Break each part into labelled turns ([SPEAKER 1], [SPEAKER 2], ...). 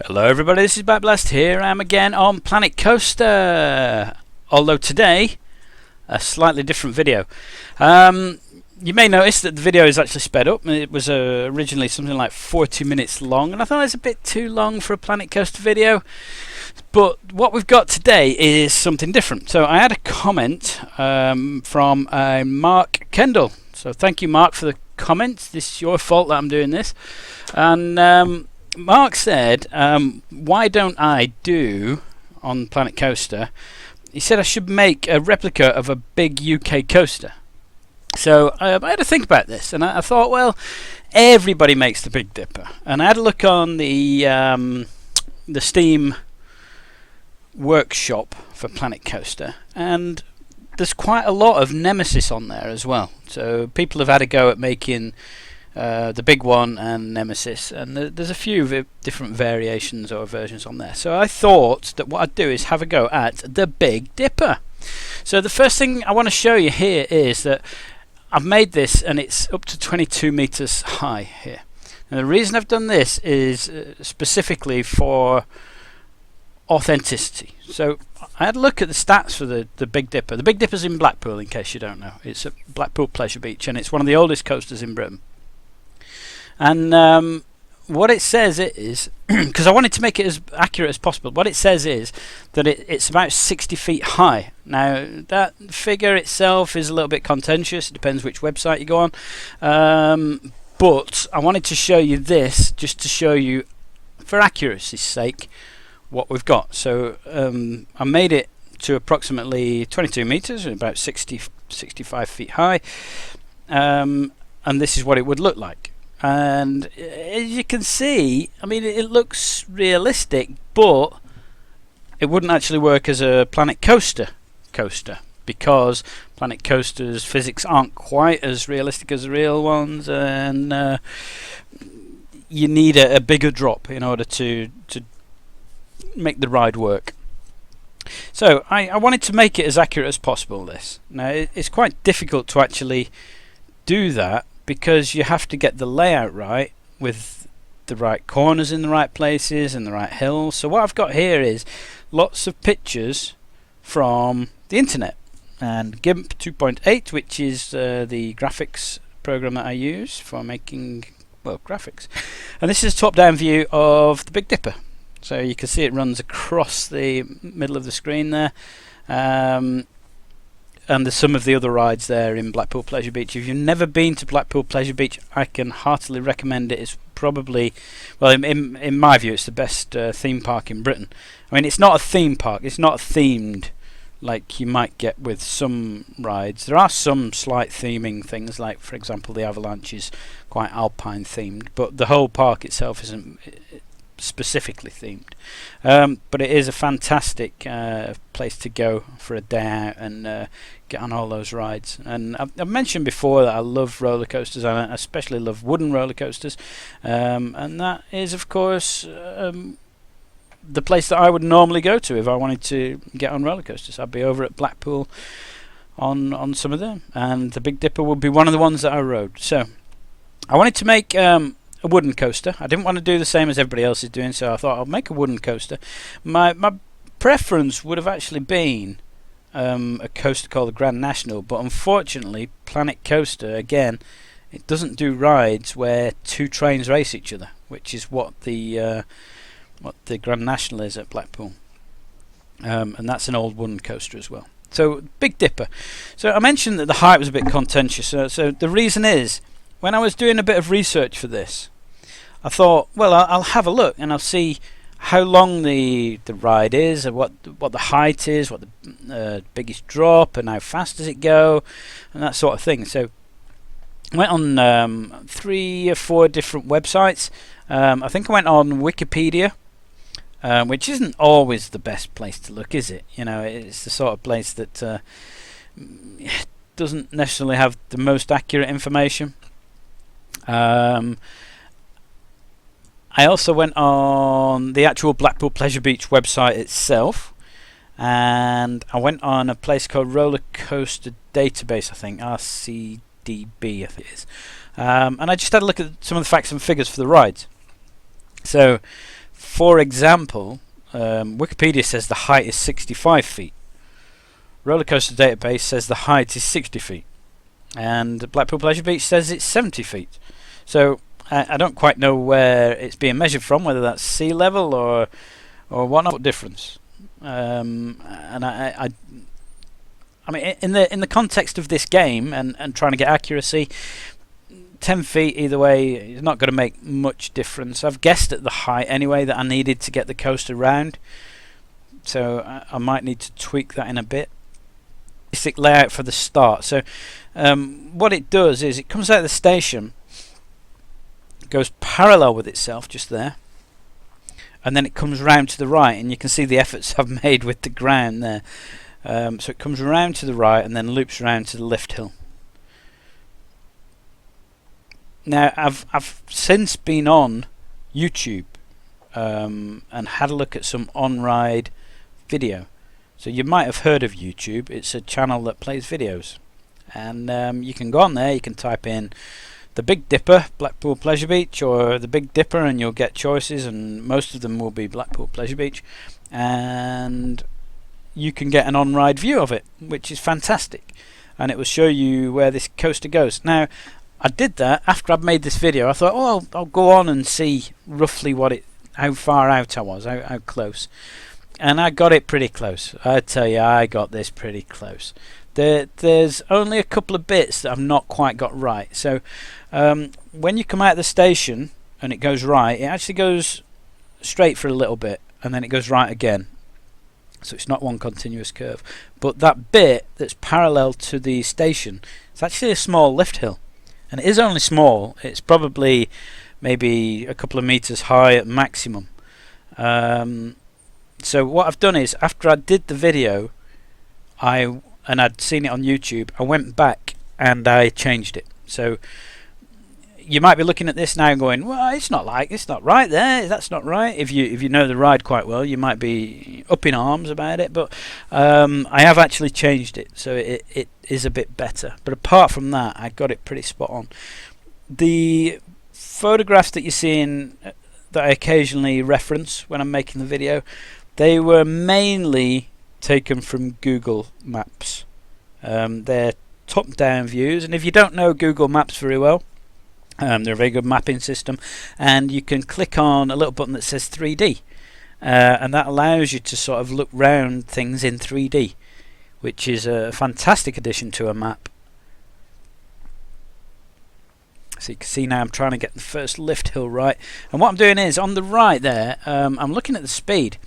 [SPEAKER 1] Hello everybody, this is Batblast. Here I am again on Planet Coaster. Although today, a slightly different video. You may notice that the video is actually sped up. It was originally something like 40 minutes long, and I thought it was a bit too long for a Planet Coaster video. But what we've got today is something different. So I had a comment from Mark Kendall. So thank you, Mark, for the comments. This is your fault that I'm doing this. And Mark said, why don't I do on Planet Coaster? He said I should make a replica of a big UK coaster. So I had to think about this, and I thought, well, everybody makes the Big Dipper. And I had a look on the Steam workshop for Planet Coaster, and there's quite a lot of Nemesis on there as well. So people have had a go at making the big one and Nemesis, and there's a few different variations or versions on there. So I thought that what I'd do is have a go at the Big Dipper. So the first thing I want to show you here is that I've made this, and it's up to 22 meters high here. And the reason I've done this is specifically for authenticity. So I had a look at the stats for the Big Dipper. The Big Dipper's in Blackpool, in case you don't know. It's at Blackpool Pleasure Beach, and it's one of the oldest coasters in Britain. And what it says is, because I wanted to make it as accurate as possible, what it says is that it's about 60 feet high. Now, that figure itself is a little bit contentious. It depends which website you go on. But I wanted to show you this, just to show you, for accuracy's sake, what we've got. So I made it to approximately 22 meters, about 65 feet high. And this is what it would look like. And as you can see, I mean, it looks realistic, but it wouldn't actually work as a Planet Coaster because Planet Coaster's physics aren't quite as realistic as the real ones, and you need a bigger drop in order to make the ride work. So I wanted to make it as accurate as possible. This now it's quite difficult to actually do that, because you have to get the layout right with the right corners in the right places and the right hills. So what I've got here is lots of pictures from the internet, and GIMP 2.8, which is the graphics program that I use for making, well, graphics. And this is a top-down view of the Big Dipper. So you can see it runs across the middle of the screen there. And there's some of the other rides there in Blackpool Pleasure Beach. If you've never been to Blackpool Pleasure Beach, I can heartily recommend it. It's probably, well, in my view, it's the best theme park in Britain. I mean, it's not a theme park. It's not themed like you might get with some rides. There are some slight theming things, like, for example, the Avalanche is quite alpine themed, but the whole park itself isn't specifically themed. But it is a fantastic place to go for a day out and get on all those rides. And I've mentioned before that I love roller coasters, and I especially love wooden roller coasters, and that is, of course, the place that I would normally go to if I wanted to get on roller coasters. I'd be over at Blackpool on some of them, and the Big Dipper would be one of the ones that I rode. So I wanted to make a wooden coaster. I didn't want to do the same as everybody else is doing, so I thought I'll make a wooden coaster. My preference would have actually been a coaster called the Grand National, but unfortunately Planet Coaster, again, it doesn't do rides where two trains race each other, which is what the Grand National is at Blackpool, and that's an old wooden coaster as well. So Big Dipper. So I mentioned that the height was a bit contentious. So the reason is, when I was doing a bit of research for this, I thought, well, I'll have a look and I'll see how long the ride is, and what the height is, what the biggest drop, and how fast does it go, and that sort of thing. So I went on 3 or 4 different websites. I think I went on Wikipedia, which isn't always the best place to look, is it? You know, it's the sort of place that doesn't necessarily have the most accurate information. I also went on the actual Blackpool Pleasure Beach website itself, and I went on a place called Roller Coaster Database, I think, RCDB, I think it is. And I just had a look at some of the facts and figures for the rides. So For example, Wikipedia says the height is 65 feet. Roller Coaster Database says the height is 60 feet. And Blackpool Pleasure Beach says it's 70 feet. So I don't quite know where it's being measured from, whether that's sea level or what difference. And I mean, in the context of this game and trying to get accuracy, 10 feet either way is not going to make much difference. I've guessed at the height anyway that I needed to get the coaster round, so I might need to tweak that in a bit. Basic layout for the start. So what it does is it comes out of the station, goes parallel with itself just there, and then it comes round to the right, and you can see the efforts I've made with the ground there. So it comes round to the right and then loops round to the lift hill. Now I've since been on YouTube and had a look at some on-ride video. So you might have heard of YouTube. It's a channel that plays videos, and you can go on there. You can type in the Big Dipper Blackpool Pleasure Beach or the Big Dipper, and you'll get choices, and most of them will be Blackpool Pleasure Beach, and you can get an on-ride view of it, which is fantastic, and it will show you where this coaster goes. Now I did that after I'd made this video. I thought, oh, I'll go on and see roughly how far out I was, how close. And I got it pretty close. I tell you, I got this pretty close. There's only a couple of bits that I've not quite got right. So when you come out of the station and it goes right, it actually goes straight for a little bit, and then it goes right again. So it's not one continuous curve. But that bit that's parallel to the station, it's actually a small lift hill. And it is only small. It's probably maybe a couple of meters high at maximum. So what I've done is, after I did the video, and I'd seen it on YouTube, I went back and I changed it. So you might be looking at this now and going, well, it's not right there, that's not right. If you know the ride quite well, you might be up in arms about it, but I have actually changed it, so it is a bit better. But apart from that, I got it pretty spot on. The photographs that you're seeing that I occasionally reference when I'm making the video, they were mainly taken from Google Maps. They're top-down views, and if you don't know Google Maps very well, they're a very good mapping system, and you can click on a little button that says 3D, and that allows you to sort of look round things in 3D, which is a fantastic addition to a map. So you can see now I'm trying to get the first lift hill right, and what I'm doing is, on the right there, I'm looking at the speed,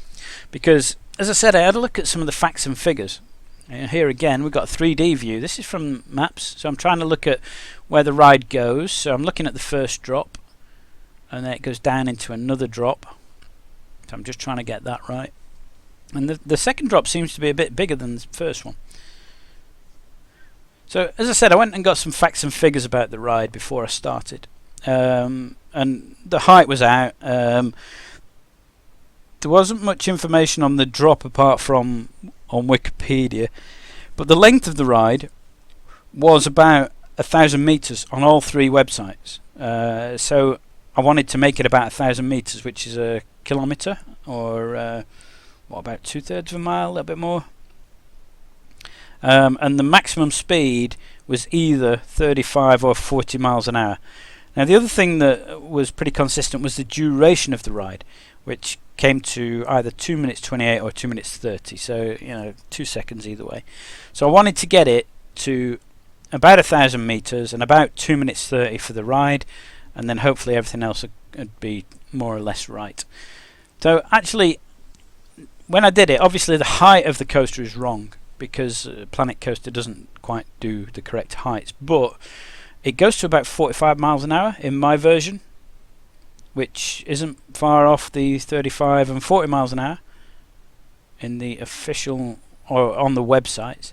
[SPEAKER 1] because as I said, I had a look at some of the facts and figures. Here again we've got a 3D view. This is from Maps, so I'm trying to look at where the ride goes. So I'm looking at the first drop, and then it goes down into another drop, so I'm just trying to get that right. And the second drop seems to be a bit bigger than the first one. So as I said, I went and got some facts and figures about the ride before I started, and the height was out. There wasn't much information on the drop apart from on Wikipedia, but the length of the ride was about 1,000 meters on all three websites. So I wanted to make it about 1,000 meters, which is a kilometer, or what, about 2/3 of a mile, a little bit more. And the maximum speed was either 35 or 40 miles an hour. Now the other thing that was pretty consistent was the duration of the ride, which came to either 2 minutes 28 or 2 minutes 30, so 2 seconds either way. So I wanted to get it to about 1,000 meters and about 2 minutes 30 for the ride, and then hopefully everything else would be more or less right. So actually, when I did it, obviously the height of the coaster is wrong, because Planet Coaster doesn't quite do the correct heights, but it goes to about 45 miles an hour in my version, which isn't far off the 35 and 40 miles an hour in the official or on the websites.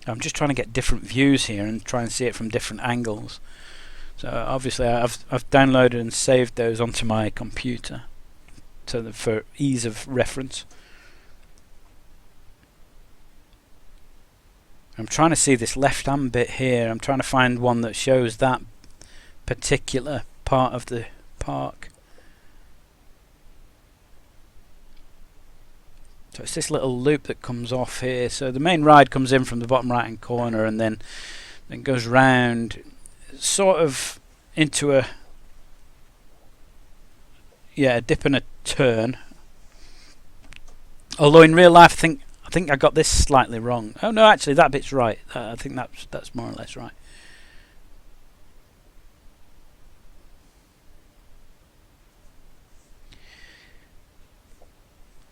[SPEAKER 1] I'm just trying to get different views here and try and see it from different angles. So obviously I've downloaded and saved those onto my computer for ease of reference. I'm trying to see this left hand bit here. I'm trying to find one that shows that particular part of the Park. So it's this little loop that comes off here. So the main ride comes in from the bottom right hand corner and then goes round sort of into a dip and a turn. Although in real life I think I got this slightly wrong. Oh no, actually that bit's right. I think that's more or less right.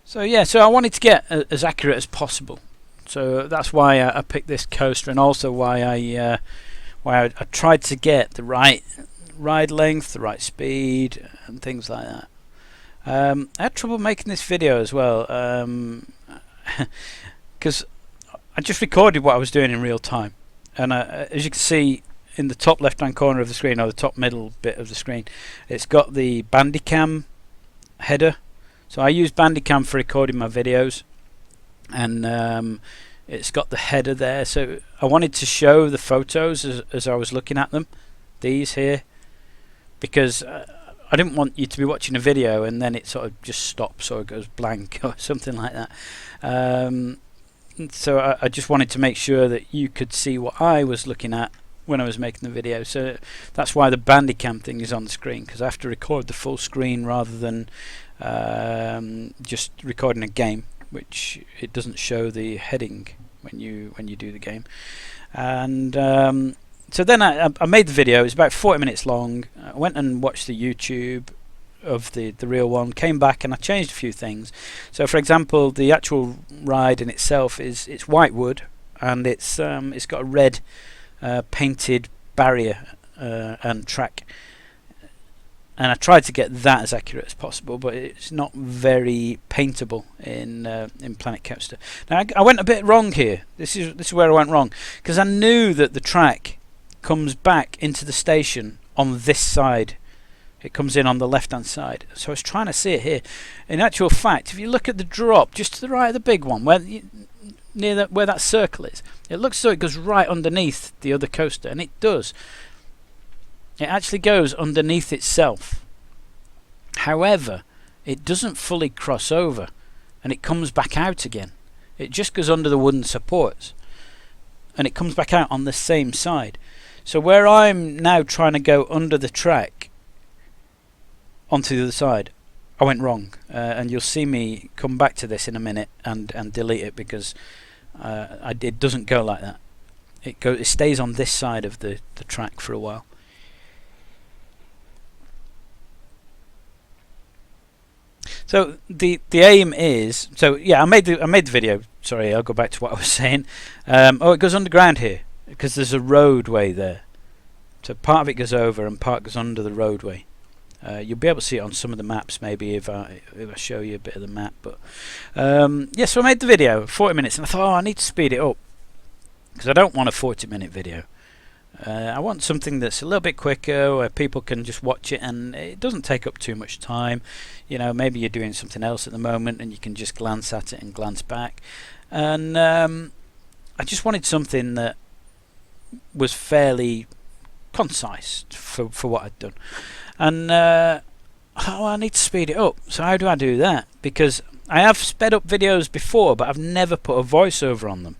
[SPEAKER 1] So yeah, so I wanted to get as accurate as possible. So that's why I picked this coaster, and also why I tried to get the right ride length, the right speed, and things like that. I had trouble making this video as well, because I just recorded what I was doing in real time, and as you can see in the top left hand corner of the screen, or the top middle bit of the screen, it's got the Bandicam header. So I use Bandicam for recording my videos, and it's got the header there. So I wanted to show the photos as I was looking at them, these here, because I didn't want you to be watching a video and then it sort of just stops or it goes blank or something like that. So I just wanted to make sure that you could see what I was looking at when I was making the video. So that's why the Bandicam thing is on the screen, because I have to record the full screen rather than just recording a game, which it doesn't show the heading when you do the game. And so then I made the video. It's about 40 minutes long. I went and watched the YouTube of the real one, came back and I changed a few things. So for example, the actual ride in itself it's white wood, and it's got a red painted barrier and track, and I tried to get that as accurate as possible, but it's not very paintable in Planet Coaster. Now I went a bit wrong here. This is where I went wrong, because I knew that the track comes back into the station on this side. It comes in on the left hand side, so I was trying to see it here. In actual fact, if you look at the drop just to the right of the big one, near where that circle is, it looks as though it goes right underneath the other coaster, and it does. It actually goes underneath itself. However, it doesn't fully cross over, and it comes back out again. It just goes under the wooden supports, and it comes back out on the same side. So where I'm now trying to go under the track onto the other side, I went wrong, and you'll see me come back to this in a minute and delete it, because it doesn't go like that. It stays on this side of the track for a while. So the aim is, so yeah, I made the video. Sorry, I'll go back to what I was saying. It goes underground here because there's a roadway there. So part of it goes over and part goes under the roadway. You'll be able to see it on some of the maps, maybe if I show you a bit of the map. But yeah, so I made the video 40 minutes, and I thought, I need to speed it up because I don't want a 40-minute video. I want something that's a little bit quicker, where people can just watch it and it doesn't take up too much time. You know, maybe you're doing something else at the moment and you can just glance at it and glance back. And I just wanted something that was fairly concise for what I'd done. And I need to speed it up. So how do I do that? Because I have sped up videos before, but I've never put a voiceover on them.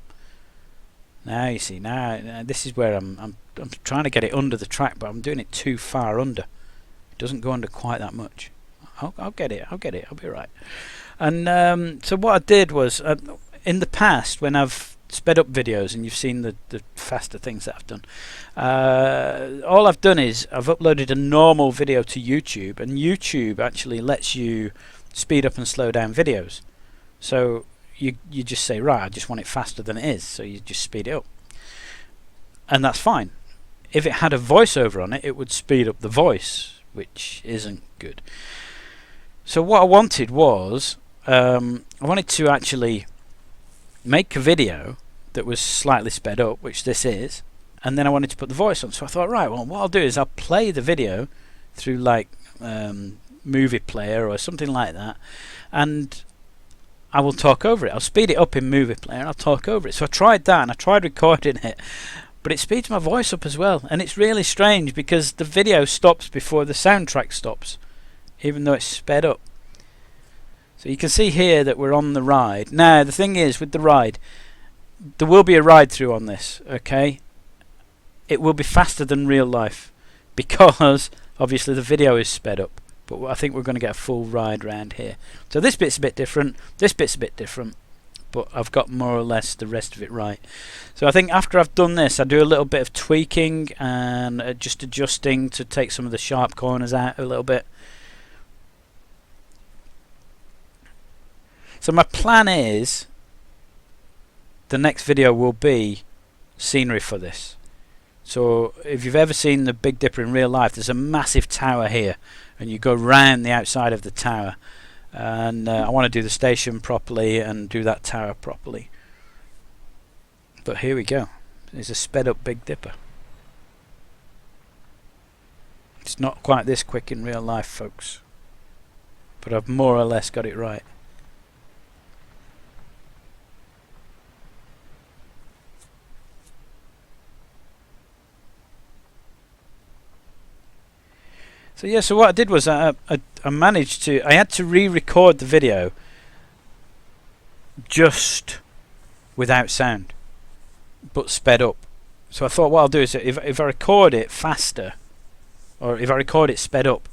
[SPEAKER 1] Now you see, now this is where I'm trying to get it under the track, but I'm doing it too far under. It doesn't go under quite that much. I'll get it. I'll be right. And so what I did was, in the past, when I've sped up videos, and you've seen the faster things that I've done, all I've done is I've uploaded a normal video to YouTube, and YouTube actually lets you speed up and slow down videos. So you just say, right, I just want it faster than it is, so you just speed it up, and that's fine. If it had a voiceover on it, it would speed up the voice, which isn't good. So what I wanted was, I wanted to actually make a video that was slightly sped up, which this is, and then I wanted to put the voice on. So I thought, right, well, what I'll do is I'll play the video through like Movie Player or something like that, and I will talk over it. I'll speed it up in Movie Player and I'll talk over it. So I tried that, and I tried recording it, but it speeds my voice up as well, and it's really strange because the video stops before the soundtrack stops, even though it's sped up. So you can see here that we're on the ride. Now the thing is, with the ride, there will be a ride through on this, okay? It will be faster than real life because obviously the video is sped up, but I think we're going to get a full ride round here. So this bit's a bit different, this bit's a bit different, but I've got more or less the rest of it right. So I think after I've done this, I do a little bit of tweaking and just adjusting to take some of the sharp corners out a little bit. So my plan is the next video will be scenery for this. So if you've ever seen the Big Dipper in real life, there's a massive tower here, and you go round the outside of the tower, and I want to do the station properly and do that tower properly. But here we go. It's a sped up Big Dipper. It's not quite this quick in real life, folks, but I've more or less got it right. So yeah, so what I did was I managed to, I had to re-record the video just without sound, but sped up. So I thought what I'll do is if I record it faster, or if I record it sped up,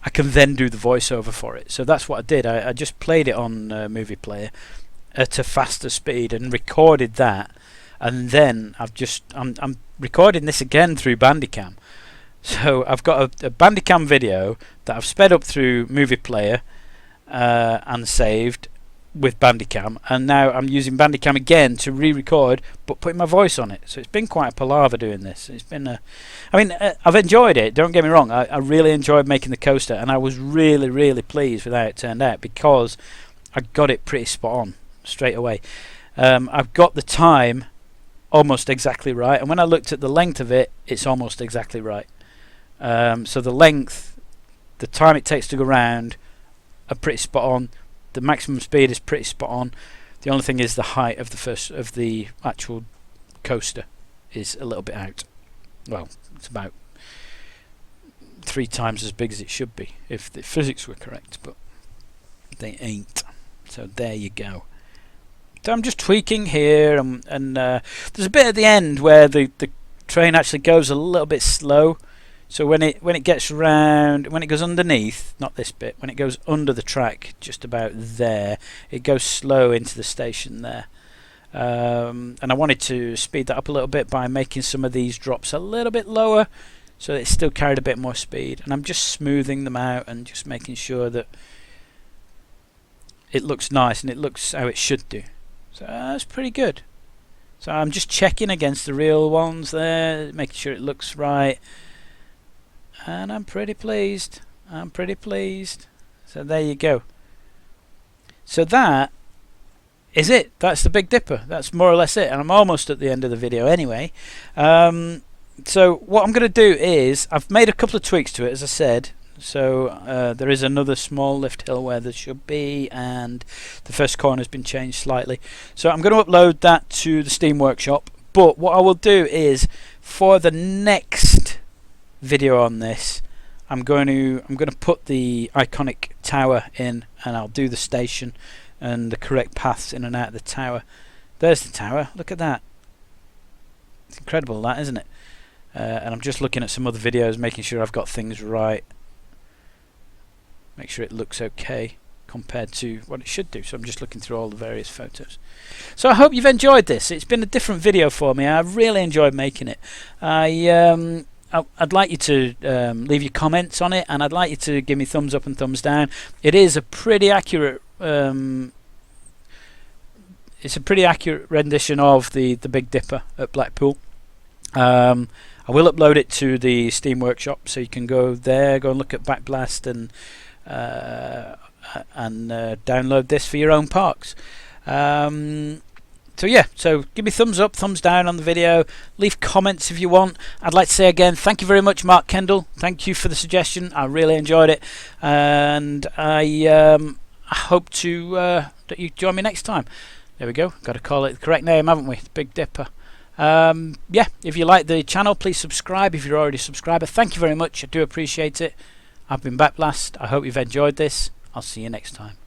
[SPEAKER 1] I can then do the voiceover for it. So that's what I did. I just played it on Movie Player at a faster speed and recorded that, and then I'm recording this again through Bandicam. So I've got a Bandicam video that I've sped up through Movie Player and saved with Bandicam, and now I'm using Bandicam again to re-record, but putting my voice on it. So it's been quite a palaver doing this. It's been I've enjoyed it, don't get me wrong. I really enjoyed making the coaster, and I was really pleased with how it turned out because I got it pretty spot on straight away. I've got the time almost exactly right, and when I looked at the length of it, it's almost exactly right. So the length, the time it takes to go round are pretty spot on. The maximum speed is pretty spot on. The only thing is the height of the actual coaster is a little bit out. Well, it's about 3 times as big as it should be if the physics were correct, but they ain't. So there you go. So I'm just tweaking here, and there's a bit at the end where the train actually goes a little bit slow. So when it gets round, when it goes underneath, not this bit, when it goes under the track, just about there, it goes slow into the station there. And I wanted to speed that up a little bit by making some of these drops a little bit lower, so that it still carried a bit more speed. And I'm just smoothing them out and just making sure that it looks nice and it looks how it should do. So that's pretty good. So I'm just checking against the real ones there, making sure it looks right. And I'm pretty pleased. So there you go. So that is it. That's the Big Dipper. That's more or less it. And I'm almost at the end of the video anyway. So what I'm going to do is, I've made a couple of tweaks to it, as I said. So there is another small lift hill where there should be, and the first corner has been changed slightly. So I'm going to upload that to the Steam Workshop. But what I will do is, for the next video on this, I'm going to put the iconic tower in, and I'll do the station and the correct paths in and out of the tower. There's the tower. Look at that. It's incredible, that, isn't it? And I'm just looking at some other videos, making sure I've got things right, make sure it looks okay compared to what it should do. So I'm just looking through all the various photos. So I hope you've enjoyed this. It's been a different video for me. I've really enjoyed making it. I'd like you to leave your comments on it, and I'd like you to give me thumbs up and thumbs down. It is a pretty accurate rendition of the Big Dipper at Blackpool. I will upload it to the Steam Workshop, so you can go there, go and look at Backblast and download this for your own parks. So yeah, so give me thumbs up, thumbs down on the video, leave comments if you want. I'd like to say again, thank you very much, Mark Kendall. Thank you for the suggestion. I really enjoyed it, and I hope to that you join me next time. There we go. Got to call it the correct name, haven't we? Big Dipper. Yeah, if you like the channel, please subscribe if you're already a subscriber. Thank you very much. I do appreciate it. I've been Backblast. I hope you've enjoyed this. I'll see you next time.